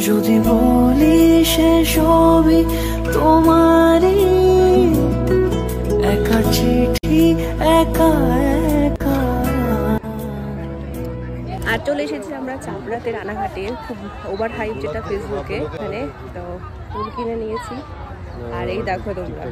যদি বলি সে সবই তোমারই, একা চিঠি একা একা। আর চলে এসেছি আমরা চাপড়াতে রানাঘাটে, খুব ওভার হাইপ যেটা ফেসবুকে, এখানে তো ফুল কিনে নিয়েছি। আর এই দেখো তোমরা,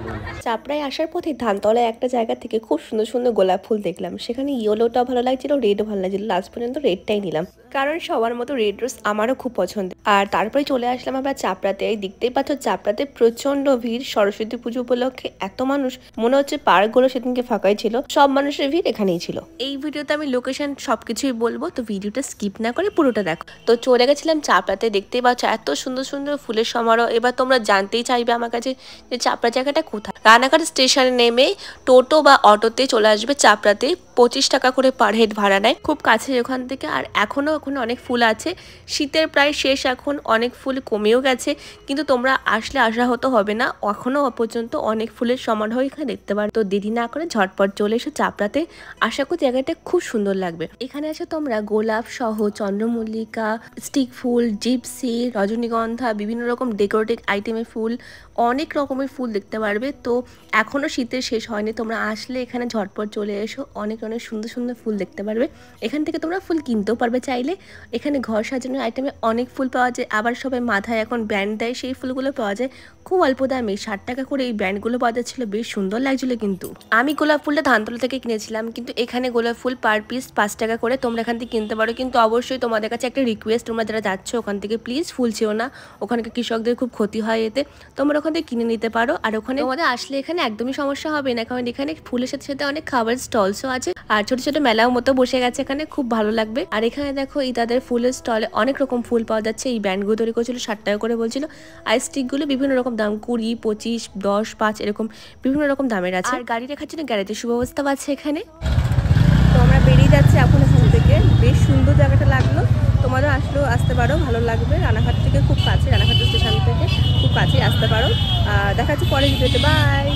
চাপড়ায় আসার পথে ধানতলায় একটা জায়গা থেকে খুব সুন্দর সুন্দর গোলাপ ফুল দেখলাম। সেখানে ইয়েলোটাও ভালো লাগছিল, রেডও ভালো লাগছিল। লাস্ট পর্যন্ত রেডটাই নিলাম, কারণ সবার মতো রেড রোজ আমারও খুব পছন্দ। আর তারপরে চলে আসলাম আমরা চাপড়াতে। এই দেখতেই পাচ্ছ চাপড়াতে প্রচন্ড ভিড় সরস্বতী পুজো উপলক্ষে। এত মানুষ, মনে হচ্ছে পার্কগুলো সেদিনকে ফাঁকাই ছিল, সব মানুষের ভিড় এখানেই ছিল। এই ভিডিওতে আমি লোকেশন সবকিছুই বলবো, তো ভিডিওটা স্কিপ না করে পুরোটা দেখো। তো চলে গেছিলাম চাপড়াতে, দেখতেই পাচ্ছ এত সুন্দর সুন্দর ফুলের সমারোহ। এবার তোমরা জানতেই চাইবে আমার কাছে যে চাপড়া জায়গাটা কোথায়। রানাঘাট স্টেশনে নেমে টোটো বা অটোতে চলে আসবে চাপড়াতে। 25 টাকা করে পার হেড ভাড়া নেয়, খুব কাছে ওখান থেকে। আর এখনো ওখানে অনেক ফুল আছে, শীতের প্রায় শেষ, এখন অনেক ফুল কমেও গেছে, কিন্তু তোমরা আসলে আশাহত হবে না, এখনো পর্যন্ত অনেক ফুলের সমারোহ এখানে দেখতে পারো। তো দেরি না করে ঝটপট চলে এসো চাপড়াতে, আশা করি জায়গাটা খুব সুন্দর লাগবে। এখানে এসে তোমরা গোলাপ সহ চন্দ্রমল্লিকা, স্টিক ফুল, জিপসি, রজনীগন্ধা, বিভিন্ন রকম ডেকোরেটিভ আইটেমের ফুল, অনেক রকমের ফুল দেখতে পারবে। তো এখনো শীতের শেষ হয়নি, তোমরা আসলে এখানে ঝটপট চলে এসো, অনেক অনেক সুন্দর সুন্দর ফুল দেখতে পারবে। এখান থেকে তোমরা ফুল কিনতেও পারবে চাইলে। এখানে ঘর সাজানোর আইটেমে অনেক ফুল পাওয়া যায়, আবার সবাই মাথায় এখন ব্যান্ড দেয়, সেই ফুলগুলো পাওয়া যায় খুব অল্প দামে। 60 টাকা করে এই ব্যান্ডগুলো পাওয়া যাচ্ছিলো, বেশ সুন্দর লাগছিলো। কিন্তু আমি গোলাপ ফুলটা ধানতলা থেকে কিনেছিলাম, কিন্তু এখানে গোলাপ ফুল পার পিস 5 টাকা করে, তোমরা এখান থেকে কিনতে পারো। কিন্তু অবশ্যই তোমাদের কাছে একটা রিকোয়েস্ট, তোমরা যারা যাচ্ছ ওখান থেকে প্লিজ ফুল ছেও না, ওখানকার কৃষকদের খুব ক্ষতি হয় এতে। তোমরা ওখান থেকে কিনে নিতে পারো। আর ওখানে তোমাদের আসলে এখানে একদমই সমস্যা হবে না, কারণ এখানে ফুলের সাথে সাথে অনেক খাবার স্টলসও আছে, আর ছোট ছোট মেলাও মতো বসে গেছে এখানে, খুব ভালো লাগবে। আর এখানে দেখো এই তাদের ফুলের স্টলে অনেক রকম ফুল পাওয়া যাচ্ছে। এই ব্যান্ডগুলো তৈরি করেছিল 60 টাকা করে বলছিল, আর স্টিকগুলো বিভিন্ন রকম দাম, 20, 25, 10, 5 এরকম বিভিন্ন রকম দামের আছে। আর গাড়ি রাখার জন্য গ্যারেজের সুব্যবস্থাও আছে এখানে। তো আমরা বেরিয়ে যাচ্ছি এখন এখান থেকে, বেশ সুন্দর জায়গাটা লাগলো, তোমারও আসলেও আসতে পারো, ভালো লাগবে। রানাঘাট থেকে খুব কাছে, রানাঘাট স্টেশন থেকে খুব কাছেই আসতে পারো। দেখা যাচ্ছে পরে ভিডিওতে, বাই।